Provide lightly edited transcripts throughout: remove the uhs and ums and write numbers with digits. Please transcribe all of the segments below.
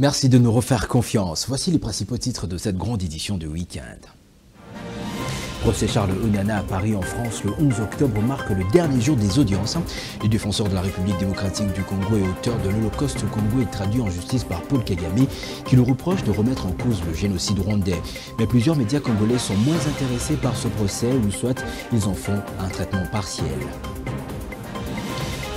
Merci de nous refaire confiance. Voici les principaux titres de cette grande édition de week-end. Procès Charles Onana à Paris en France le 11 octobre marque le dernier jour des audiences. Le défenseur de la République démocratique du Congo et auteur de l'Holocauste au Congo est traduit en justice par Paul Kagame qui le reproche de remettre en cause le génocide rwandais. Mais plusieurs médias congolais sont moins intéressés par ce procès ou soit ils en font un traitement partiel.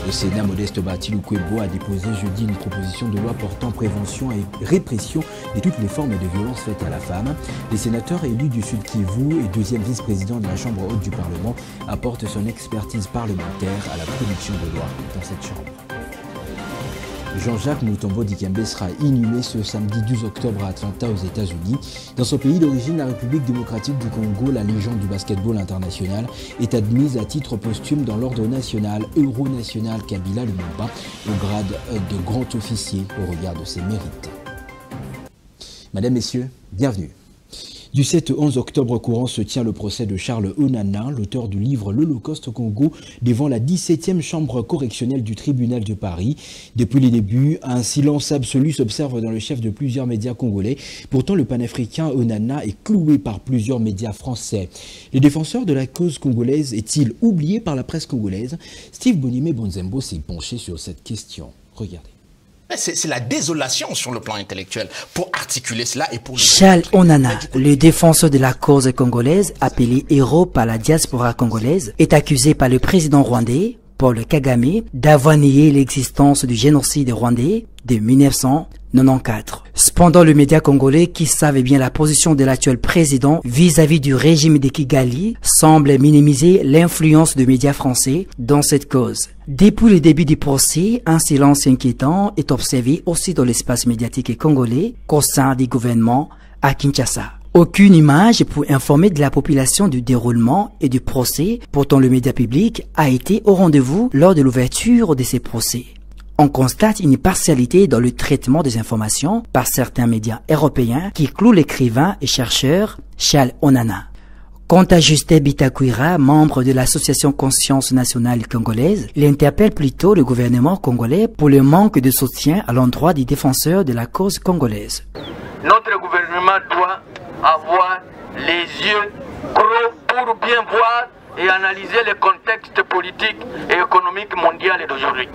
Le Sénat Modeste Batiloukwebo a déposé jeudi une proposition de loi portant prévention et répression de toutes les formes de violences faites à la femme. Les sénateurs élus du Sud Kivu et deuxième vice-président de la Chambre haute du Parlement apportent son expertise parlementaire à la production de lois dans cette Chambre. Jean-Jacques Mutombo Dikembe sera inhumé ce samedi 12 octobre à Atlanta aux États-Unis. Dans son pays d'origine, la République démocratique du Congo, la légende du basketball international est admise à titre posthume dans l'ordre national Euronational Kabila Lumumba au grade de grand officier au regard de ses mérites. Mesdames, Messieurs, bienvenue. Du 7 au 11 octobre courant se tient le procès de Charles Onana, l'auteur du livre L'Holocauste au Congo, devant la 17e chambre correctionnelle du tribunal de Paris. Depuis les débuts, un silence absolu s'observe dans le chef de plusieurs médias congolais. Pourtant, le panafricain Onana est cloué par plusieurs médias français. Le défenseur de la cause congolaise est-il oublié par la presse congolaise? Steve Bonimé Bonzembo s'est penché sur cette question. Regardez. C'est la désolation sur le plan intellectuel pour articuler cela et pour... Charles Onana, le défenseur de la cause congolaise, appelé héros par la diaspora congolaise, est accusé par le président rwandais, Paul Kagame, d'avoir nié l'existence du génocide rwandais de 1994. Cependant, le média congolais, qui savait bien la position de l'actuel président vis-à-vis du régime de Kigali, semble minimiser l'influence de médias français dans cette cause. Depuis le début du procès, un silence inquiétant est observé aussi dans l'espace médiatique congolais qu'au sein du gouvernement à Kinshasa. Aucune image pour informer de la population du déroulement et du procès. Pourtant, le média public a été au rendez-vous lors de l'ouverture de ces procès. On constate une partialité dans le traitement des informations par certains médias européens qui clouent l'écrivain et chercheur Charles Onana. Quant à Justin Bitakwira, membre de l'association Conscience nationale congolaise, il interpelle plutôt le gouvernement congolais pour le manque de soutien à l'endroit des défenseurs de la cause congolaise. Notre gouvernement doit avoir les yeux gros pour bien voir et analyser le contexte politique et économique mondial d'aujourd'hui.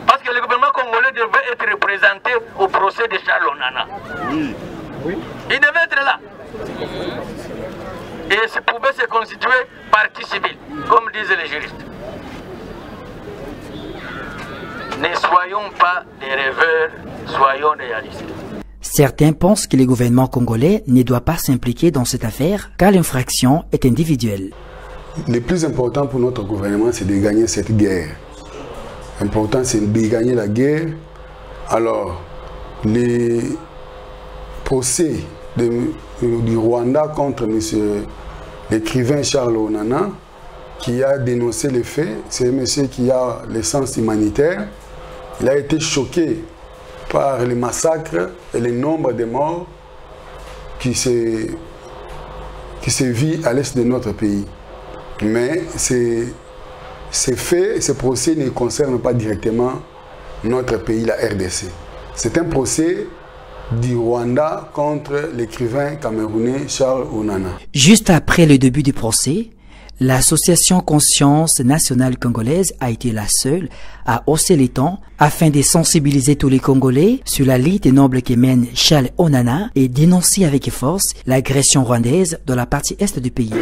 Parce que le gouvernement congolais devait être représenté au procès de Charles Onana. Oui. Il devait être là. Et ça pouvait se constituer partie civile, comme disent les juristes. Ne soyons pas des rêveurs, soyons réalistes. Certains pensent que le gouvernement congolais ne doit pas s'impliquer dans cette affaire car l'infraction est individuelle. Le plus important pour notre gouvernement, c'est de gagner cette guerre. L'important, c'est de gagner la guerre. Alors, les procès du Rwanda contre l'écrivain Charles Onana, qui a dénoncé les faits, c'est un monsieur qui a le sens humanitaire. Il a été choqué par les massacres et le nombre de morts qui se vit à l'est de notre pays. Mais ces faits, ces procès ne concernent pas directement notre pays, la RDC. C'est un procès du Rwanda contre l'écrivain camerounais Charles Onana. Juste après le début du procès, l'association Conscience nationale congolaise a été la seule à hausser les tons afin de sensibiliser tous les Congolais sur la lutte noble que mène Charles Onana et dénoncer avec force l'agression rwandaise dans la partie est du pays.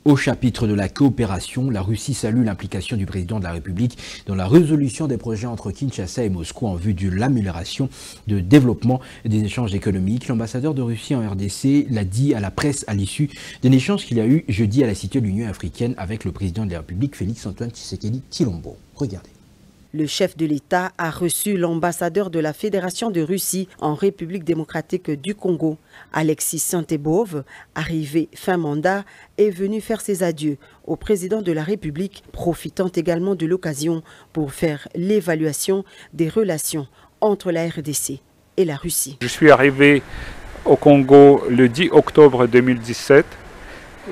Au chapitre de la coopération, la Russie salue l'implication du président de la République dans la résolution des projets entre Kinshasa et Moscou en vue de l'amélioration de développement des échanges économiques. L'ambassadeur de Russie en RDC l'a dit à la presse à l'issue d'un échange qu'il y a eu jeudi à la Cité de l'Union africaine avec le président de la République, Félix-Antoine Tshisekedi Tshilombo. Regardez. Le chef de l'État a reçu l'ambassadeur de la Fédération de Russie en République démocratique du Congo. Alexis Saint-Ebove, arrivé fin mandat, est venu faire ses adieux au président de la République, profitant également de l'occasion pour faire l'évaluation des relations entre la RDC et la Russie. Je suis arrivé au Congo le 10 octobre 2017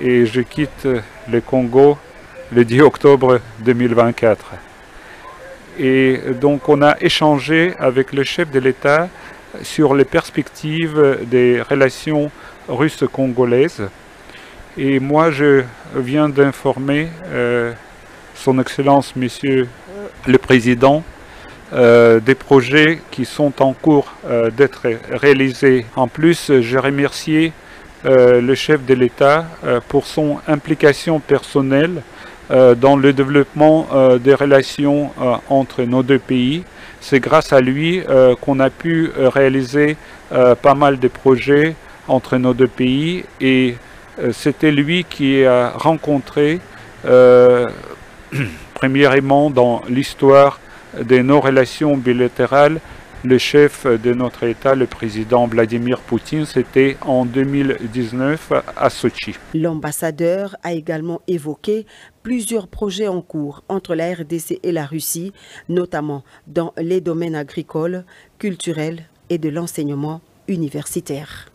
et je quitte le Congo le 10 octobre 2024. Et donc on a échangé avec le chef de l'État sur les perspectives des relations russes-congolaises. Et moi, je viens d'informer son Excellence, Monsieur le Président, des projets qui sont en cours d'être réalisés. En plus, je remercie le chef de l'État pour son implication personnelle dans le développement des relations entre nos deux pays. C'est grâce à lui qu'on a pu réaliser pas mal de projets entre nos deux pays, et c'était lui qui a rencontré, premièrement dans l'histoire de nos relations bilatérales, le chef de notre État, le président Vladimir Poutine. C'était en 2019 à Sochi. L'ambassadeur a également évoqué plusieurs projets en cours entre la RDC et la Russie, notamment dans les domaines agricoles, culturels et de l'enseignement universitaire.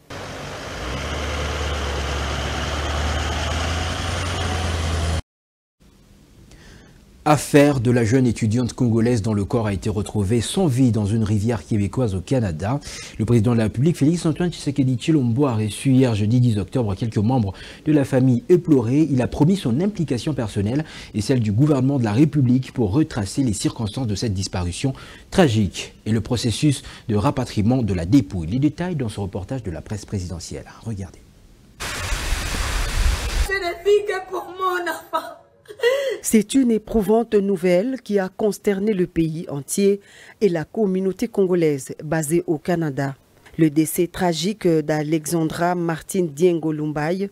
Affaire de la jeune étudiante congolaise dont le corps a été retrouvé sans vie dans une rivière québécoise au Canada. Le président de la République, Félix-Antoine Tshisekedi Tshilombo, a reçu hier jeudi 10 octobre quelques membres de la famille éplorée. Il a promis son implication personnelle et celle du gouvernement de la République pour retracer les circonstances de cette disparition tragique et le processus de rapatriement de la dépouille. Les détails dans ce reportage de la presse présidentielle. Regardez. Je ne vis que pour mon enfant. C'est une éprouvante nouvelle qui a consterné le pays entier et la communauté congolaise basée au Canada. Le décès tragique d'Alexandra Martine Diengo Lumbaye,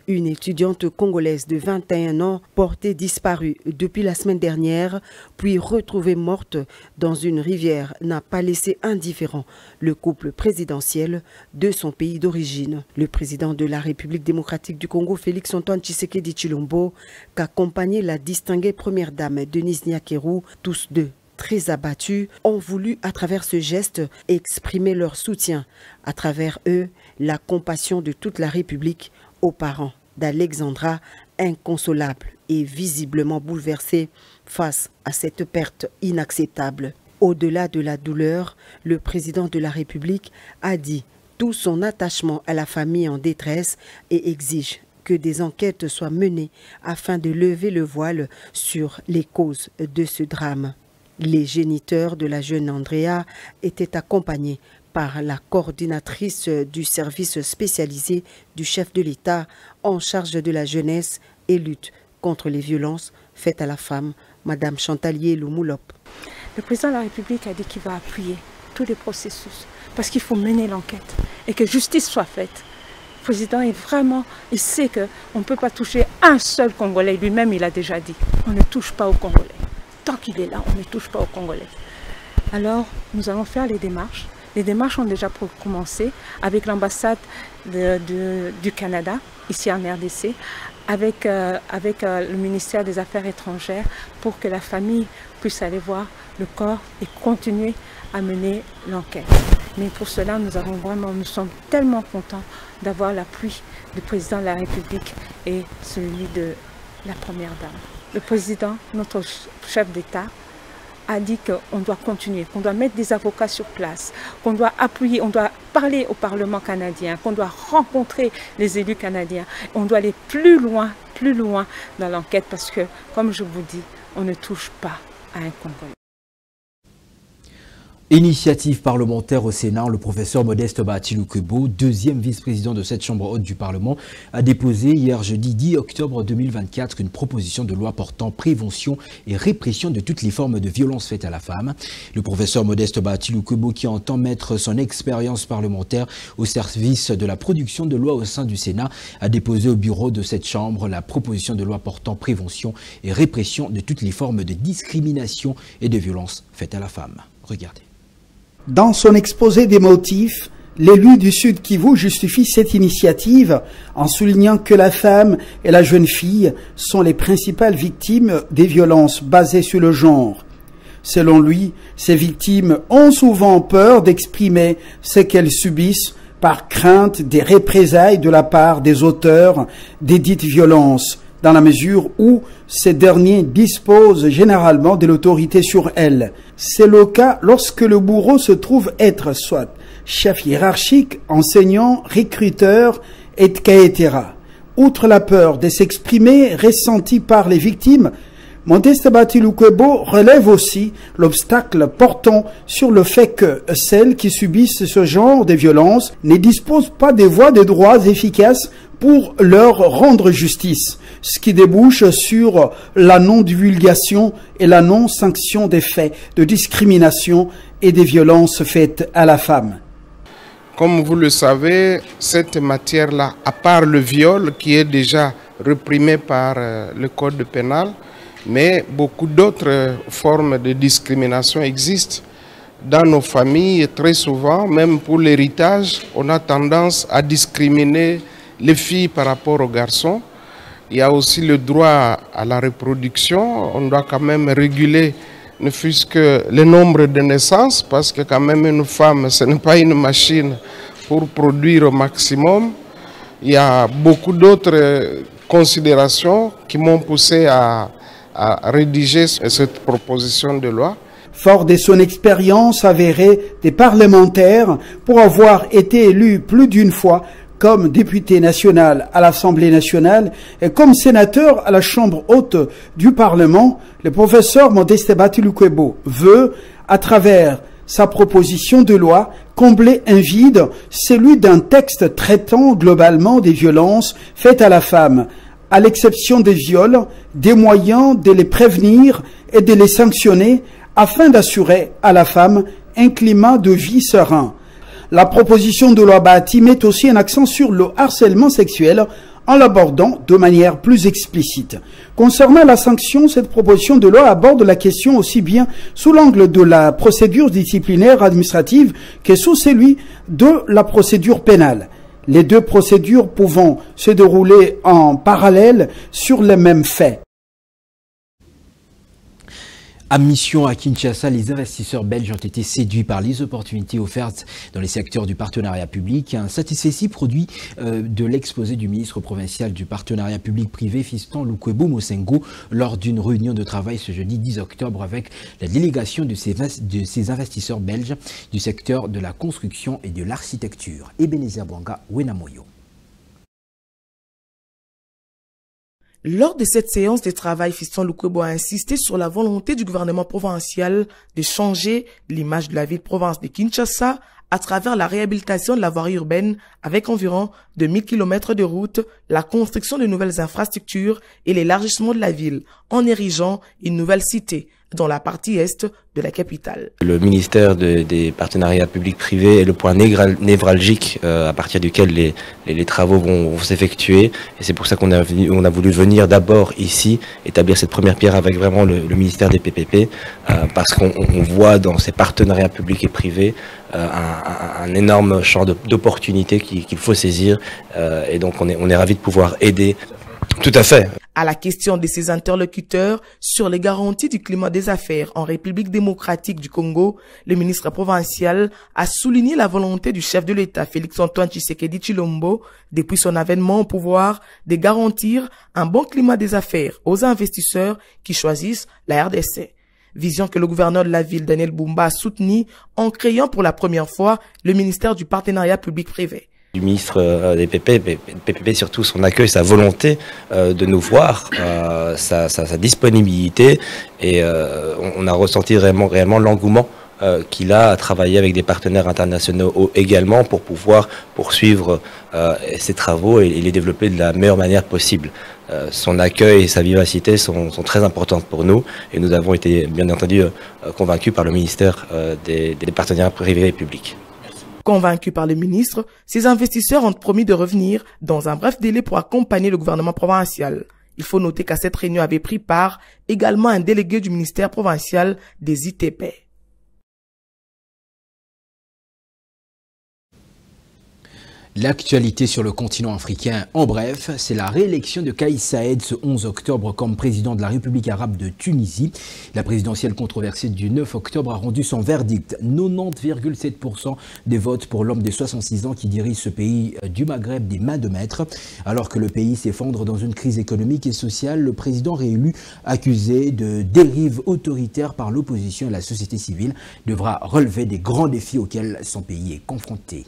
une étudiante congolaise de 21 ans portée disparue depuis la semaine dernière, puis retrouvée morte dans une rivière, n'a pas laissé indifférent le couple présidentiel de son pays d'origine. Le président de la République démocratique du Congo, Félix-Antoine Tshisekedi Tshilombo, qu'accompagnait la distinguée première dame Denise Nyakeru, tous deux très abattus, ont voulu à travers ce geste exprimer leur soutien, à travers eux la compassion de toute la République aux parents d'Alexandra, inconsolables et visiblement bouleversés face à cette perte inacceptable. Au-delà de la douleur, le président de la République a dit tout son attachement à la famille en détresse et exige que des enquêtes soient menées afin de lever le voile sur les causes de ce drame. Les géniteurs de la jeune Andrea étaient accompagnés par la coordinatrice du service spécialisé du chef de l'État en charge de la jeunesse et lutte contre les violences faites à la femme, Madame Chantalier Lumulop. Le président de la République a dit qu'il va appuyer tous les processus parce qu'il faut mener l'enquête et que justice soit faite. Le président est vraiment, il sait qu'on ne peut pas toucher un seul Congolais. Lui-même, il a déjà dit, on ne touche pas aux Congolais. Tant qu'il est là, on ne touche pas aux Congolais. Alors, nous allons faire les démarches. Les démarches ont déjà commencé avec l'ambassade du Canada, ici en RDC, avec le ministère des Affaires étrangères, pour que la famille puisse aller voir le corps et continuer à mener l'enquête. Mais pour cela, nous sommes tellement contents d'avoir l'appui du président de la République et celui de la première dame. Le président, notre chef d'État, a dit qu'on doit continuer, qu'on doit mettre des avocats sur place, qu'on doit appuyer, on doit parler au Parlement canadien, qu'on doit rencontrer les élus canadiens. On doit aller plus loin dans l'enquête parce que, comme je vous dis, on ne touche pas à un Congolais. Initiative parlementaire au Sénat, le professeur Modeste Bahati Lukwebo, deuxième vice-président de cette chambre haute du Parlement, a déposé hier jeudi 10 octobre 2024 une proposition de loi portant prévention et répression de toutes les formes de violences faites à la femme. Le professeur Modeste Bahati Lukwebo, qui entend mettre son expérience parlementaire au service de la production de lois au sein du Sénat, a déposé au bureau de cette chambre la proposition de loi portant prévention et répression de toutes les formes de discrimination et de violences faites à la femme. Regardez. Dans son exposé des motifs, l'élu du Sud Kivu justifie cette initiative en soulignant que la femme et la jeune fille sont les principales victimes des violences basées sur le genre. Selon lui, ces victimes ont souvent peur d'exprimer ce qu'elles subissent par crainte des représailles de la part des auteurs des dites violences, dans la mesure où ces derniers disposent généralement de l'autorité sur elles. C'est le cas lorsque le bourreau se trouve être soit chef hiérarchique, enseignant, recruteur, etc. Outre la peur de s'exprimer ressentie par les victimes, Modeste Bati Lukwebo relève aussi l'obstacle portant sur le fait que celles qui subissent ce genre de violence ne disposent pas des voies de droits efficaces pour leur rendre justice, ce qui débouche sur la non-divulgation et la non-sanction des faits de discrimination et des violences faites à la femme. Comme vous le savez, cette matière-là, à part le viol qui est déjà réprimé par le code pénal, mais beaucoup d'autres formes de discrimination existent. Dans nos familles, très souvent, même pour l'héritage, on a tendance à discriminer les filles par rapport aux garçons. Il y a aussi le droit à la reproduction. On doit quand même réguler, ne fût-ce que le nombre de naissances, parce que quand même une femme, ce n'est pas une machine pour produire au maximum. Il y a beaucoup d'autres considérations qui m'ont poussé à rédiger cette proposition de loi. Fort de son expérience avérée des parlementaires, pour avoir été élu plus d'une fois comme député national à l'Assemblée nationale et comme sénateur à la Chambre haute du Parlement, le professeur Modeste Bati Lukwebo veut, à travers sa proposition de loi, combler un vide, celui d'un texte traitant globalement des violences faites à la femme, à l'exception des viols, des moyens de les prévenir et de les sanctionner afin d'assurer à la femme un climat de vie serein. La proposition de loi Bati met aussi un accent sur le harcèlement sexuel en l'abordant de manière plus explicite. Concernant la sanction, cette proposition de loi aborde la question aussi bien sous l'angle de la procédure disciplinaire administrative que sous celui de la procédure pénale. Les deux procédures pouvant se dérouler en parallèle sur les mêmes faits. À mission à Kinshasa, les investisseurs belges ont été séduits par les opportunités offertes dans les secteurs du partenariat public. Un satisfait produit de l'exposé du ministre provincial du partenariat public-privé, Fiston Lukwebo Mosengo, lors d'une réunion de travail ce jeudi 10 octobre avec la délégation de ces investisseurs belges du secteur de la construction et de l'architecture. Ebenezer Bwanga, Wenamoyo. Lors de cette séance de travail, Fiston Lukwebo a insisté sur la volonté du gouvernement provincial de changer l'image de la ville-province de Kinshasa à travers la réhabilitation de la voirie urbaine avec environ 2000 km de route, la construction de nouvelles infrastructures et l'élargissement de la ville en érigeant une nouvelle cité dans la partie est de la capitale. Le ministère des partenariats publics-privés est le point névralgique à partir duquel les travaux vont s'effectuer. Et c'est pour ça qu'on a voulu venir d'abord ici, établir cette première pierre avec vraiment le ministère des PPP, parce qu'on voit dans ces partenariats publics et privés un énorme champ d'opportunités qu'il faut saisir. Et donc on est ravis de pouvoir aider. Tout à fait. À la question de ses interlocuteurs sur les garanties du climat des affaires en République démocratique du Congo, le ministre provincial a souligné la volonté du chef de l'État, Félix-Antoine Tshisekedi Tshilombo, depuis son avènement au pouvoir, de garantir un bon climat des affaires aux investisseurs qui choisissent la RDC. Vision que le gouverneur de la ville, Daniel Bumba, a soutenue en créant pour la première fois le ministère du partenariat public-privé. Du ministre des PPP, surtout son accueil, sa volonté de nous voir, sa disponibilité, et on a ressenti réellement l'engouement qu'il a à travailler avec des partenaires internationaux également pour pouvoir poursuivre ses travaux et les développer de la meilleure manière possible. Son accueil et sa vivacité sont très importantes pour nous, et nous avons été bien entendu convaincus par le ministère des partenariats privés et publics. Convaincus par le ministre, ces investisseurs ont promis de revenir dans un bref délai pour accompagner le gouvernement provincial. Il faut noter qu'à cette réunion avait pris part également un délégué du ministère provincial des ITP. L'actualité sur le continent africain, en bref, c'est la réélection de Kais Saïed ce 11 octobre comme président de la République arabe de Tunisie. La présidentielle controversée du 9 octobre a rendu son verdict. 90,7% des votes pour l'homme de 66 ans qui dirige ce pays du Maghreb des mains de maître. Alors que le pays s'effondre dans une crise économique et sociale, le président réélu, accusé de dérive autoritaire par l'opposition et la société civile, devra relever des grands défis auxquels son pays est confronté.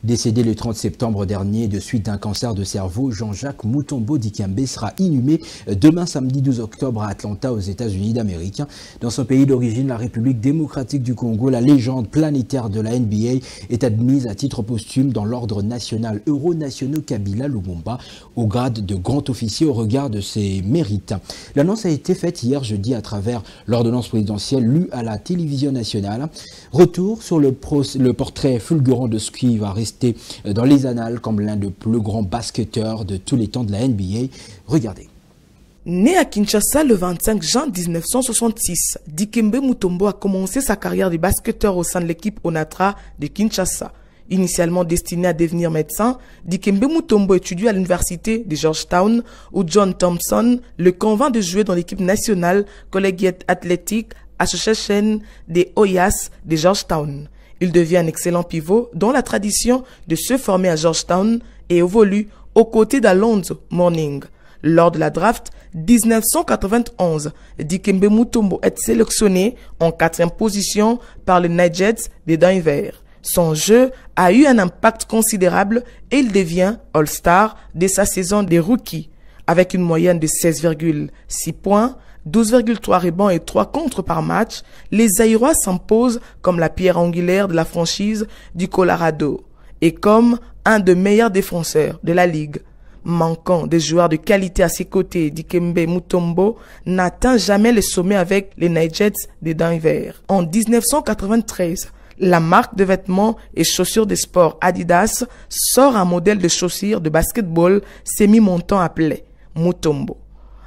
Décédé le 30 septembre dernier de suite d'un cancer de cerveau, Jean-Jacques Mutombo Dikembe sera inhumé demain samedi 12 octobre à Atlanta aux États-Unis d'Amérique. Dans son pays d'origine, la République démocratique du Congo, la légende planétaire de la NBA est admise à titre posthume dans l'ordre national Euro-Nationaux Kabila Lumumba au grade de grand officier au regard de ses mérites. L'annonce a été faite hier jeudi à travers l'ordonnance présidentielle lue à la télévision nationale. Retour sur le portrait fulgurant de ce qui va rester dans les annales comme l'un des plus grands basketteurs de tous les temps de la NBA. Regardez. Né à Kinshasa le 25 juin 1966, Dikembe Mutombo a commencé sa carrière de basketteur au sein de l'équipe Onatra de Kinshasa. Initialement destiné à devenir médecin, Dikembe Mutombo étudie à l'université de Georgetown où John Thompson le convainc de jouer dans l'équipe nationale Collegiate Athletic Association des Hoyas de Georgetown. Il devient un excellent pivot dont la tradition de se former à Georgetown et évolue aux côtés d'Alonzo Mourning. Lors de la draft 1991, Dikembe Mutombo est sélectionné en 4e position par les Nuggets de Denver. Son jeu a eu un impact considérable et il devient All-Star dès sa saison de rookie. Avec une moyenne de 16,6 points, 12,3 rebonds et 3 contres par match, les Aïrois s'imposent comme la pierre angulaire de la franchise du Colorado et comme un des meilleurs défenseurs de la ligue. Manquant des joueurs de qualité à ses côtés, Dikembe Mutombo n'atteint jamais le sommet avec les Nuggets de Denver. En 1993, la marque de vêtements et chaussures de sport Adidas sort un modèle de chaussures de basketball semi-montant appelé Mutombo.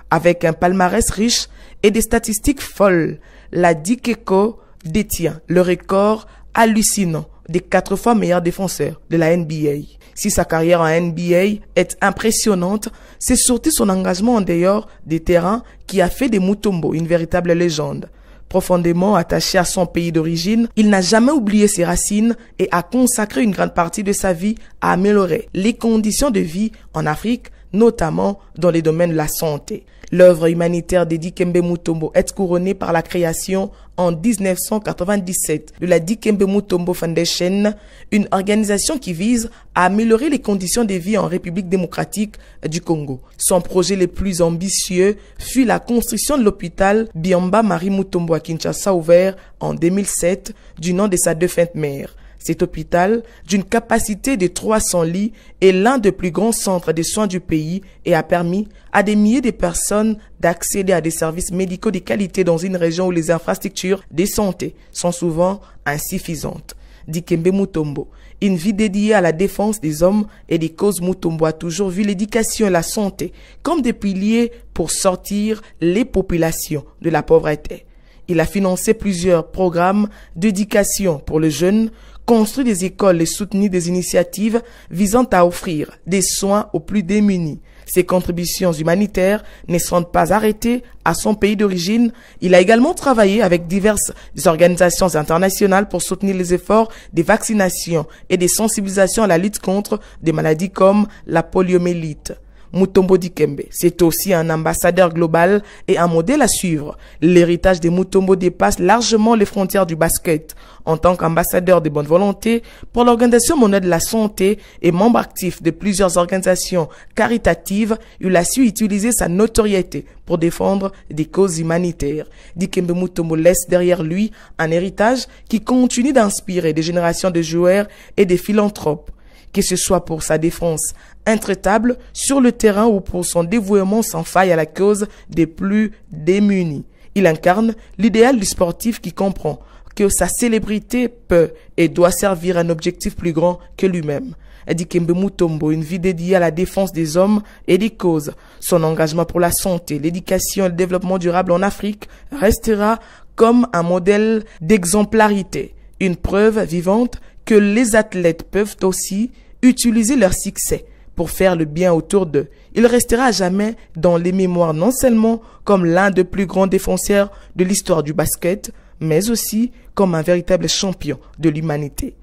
Avec un palmarès riche et des statistiques folles, la Dikeko détient le record hallucinant des 4 fois meilleurs défenseurs de la NBA. Si sa carrière en NBA est impressionnante, c'est surtout son engagement en dehors des terrains qui a fait de Mutombo une véritable légende. Profondément attaché à son pays d'origine, il n'a jamais oublié ses racines et a consacré une grande partie de sa vie à améliorer les conditions de vie en Afrique, notamment dans les domaines de la santé. L'œuvre humanitaire de Dikembe Mutombo est couronnée par la création en 1997 de la Dikembe Mutombo Foundation, une organisation qui vise à améliorer les conditions de vie en République démocratique du Congo. Son projet le plus ambitieux fut la construction de l'hôpital Biamba Marie Mutombo à Kinshasa, ouvert en 2007 du nom de sa défunte mère. Cet hôpital, d'une capacité de 300 lits, est l'un des plus grands centres de soins du pays et a permis à des milliers de personnes d'accéder à des services médicaux de qualité dans une région où les infrastructures de santé sont souvent insuffisantes. Dikembe Mutombo, une vie dédiée à la défense des hommes et des causes. Mutombo a toujours vu l'éducation et la santé comme des piliers pour sortir les populations de la pauvreté. Il a financé plusieurs programmes d'éducation pour les jeunes, construit des écoles et soutenu des initiatives visant à offrir des soins aux plus démunis. Ses contributions humanitaires ne sont pas arrêtées à son pays d'origine. Il a également travaillé avec diverses organisations internationales pour soutenir les efforts de vaccination et de sensibilisation à la lutte contre des maladies comme la poliomyélite. Mutombo Dikembe, c'est aussi un ambassadeur global et un modèle à suivre. L'héritage de Mutombo dépasse largement les frontières du basket. En tant qu'ambassadeur de bonne volonté pour l'Organisation mondiale de la santé et membre actif de plusieurs organisations caritatives, il a su utiliser sa notoriété pour défendre des causes humanitaires. Dikembe Mutombo laisse derrière lui un héritage qui continue d'inspirer des générations de joueurs et de philanthropes. Que ce soit pour sa défense intraitable sur le terrain ou pour son dévouement sans faille à la cause des plus démunis. Il incarne l'idéal du sportif qui comprend que sa célébrité peut et doit servir un objectif plus grand que lui-même. Dikembe Mutombo, une vie dédiée à la défense des hommes et des causes. Son engagement pour la santé, l'éducation et le développement durable en Afrique restera comme un modèle d'exemplarité, une preuve vivante que les athlètes peuvent aussi utiliser leur succès pour faire le bien autour d'eux. Il restera à jamais dans les mémoires non seulement comme l'un des plus grands défenseurs de l'histoire du basket, mais aussi comme un véritable champion de l'humanité.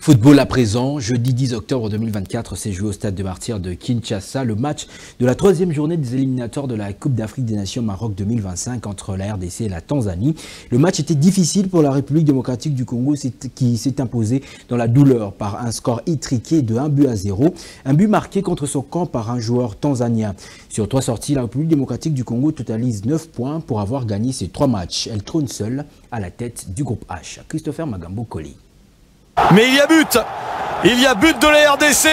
Football à présent, jeudi 10 octobre 2024 s'est joué au stade de Martyrs de Kinshasa le match de la 3e journée des éliminatoires de la Coupe d'Afrique des Nations Maroc 2025 entre la RDC et la Tanzanie. Le match était difficile pour la République démocratique du Congo qui s'est imposée dans la douleur par un score étriqué de 1-0. Un but marqué contre son camp par un joueur tanzanien. Sur 3 sorties, la République démocratique du Congo totalise 9 points pour avoir gagné ses 3 matchs. Elle trône seule à la tête du groupe H. Christopher Magambo-Koli. Mais il y a but de la RDC.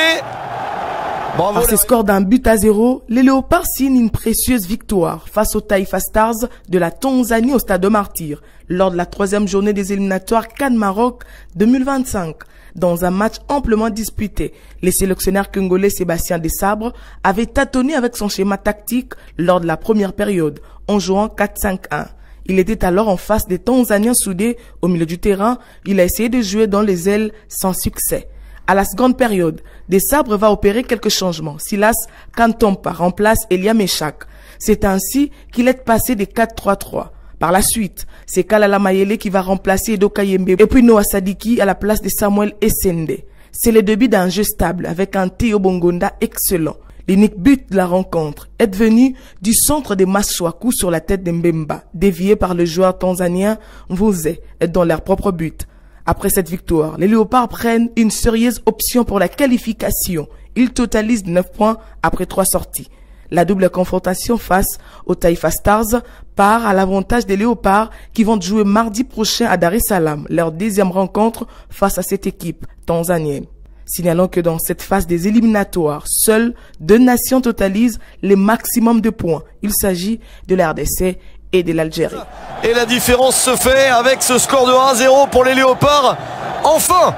Bravo. Par ce score d'1-0, les Léopards signent une précieuse victoire face aux Taifa Stars de la Tanzanie au stade de Martyrs lors de la 3e journée des éliminatoires CAN Maroc 2025. Dans un match amplement disputé, les sélectionneurs congolais Sébastien Desabre avait tâtonné avec son schéma tactique lors de la première période en jouant 4-5-1. Il était alors en face des Tanzaniens soudés au milieu du terrain. Il a essayé de jouer dans les ailes sans succès. À la seconde période, Desabre va opérer quelques changements. Silas Kantompa remplace Elia Meshak. C'est ainsi qu'il est passé des 4-3-3. Par la suite, c'est Kalala Mayele qui va remplacer Edo Kayembe et puis Noah Sadiki à la place de Samuel Essende. C'est le début d'un jeu stable avec un Théo Bongonda excellent. L'unique but de la rencontre est venu du centre de Maswaku sur la tête de Mbemba, dévié par le joueur tanzanien Mvuze dans leur propre but. Après cette victoire, les Léopards prennent une sérieuse option pour la qualification. Ils totalisent 9 points après 3 sorties. La double confrontation face aux Taifa Stars part à l'avantage des Léopards qui vont jouer mardi prochain à Dar es Salaam, leur 10e rencontre face à cette équipe tanzanienne. Signalons que dans cette phase des éliminatoires, seules 2 nations totalisent les maximums de points. Il s'agit de la RDC et de l'Algérie. Et la différence se fait avec ce score de 1-0 pour les Léopards. Enfin!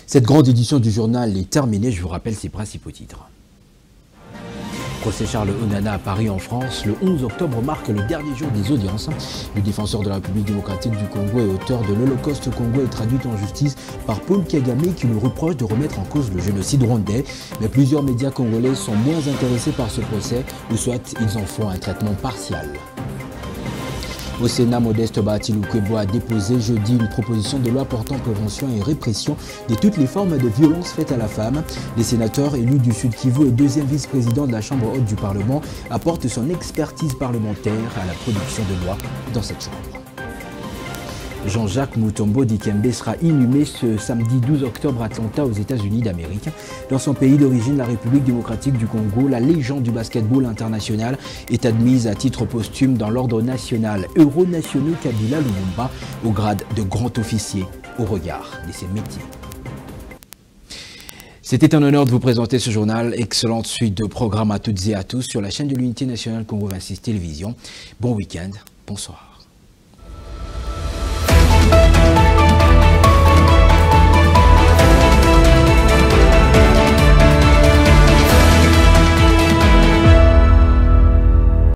Cette grande édition du journal est terminée. Je vous rappelle ses principaux titres. Procès Charles Onana à Paris en France. Le 11 octobre marque le dernier jour des audiences. Le défenseur de la République démocratique du Congo et auteur de l'Holocauste Congo est traduit en justice par Paul Kagame qui lui reproche de remettre en cause le génocide rwandais. Mais plusieurs médias congolais sont moins intéressés par ce procès ou soit ils en font un traitement partial. Au Sénat, Modeste Bahati Lukwebo a déposé jeudi une proposition de loi portant prévention et répression de toutes les formes de violences faites à la femme. Les sénateurs élus du Sud Kivu et 2e vice-président de la Chambre haute du Parlement apportent son expertise parlementaire à la production de lois dans cette Chambre. Jean-Jacques Mutombo Dikembe sera inhumé ce samedi 12 octobre à Atlanta aux États-Unis d'Amérique. Dans son pays d'origine, la République démocratique du Congo, la légende du basketball international est admise à titre posthume dans l'ordre national Euro-nationaux Kabila Lumumba au grade de grand officier au regard de ses métiers. C'était un honneur de vous présenter ce journal. Excellente suite de programmes à toutes et à tous sur la chaîne de l'Unité nationale Congo 26 Télévision. Bon week-end, bonsoir.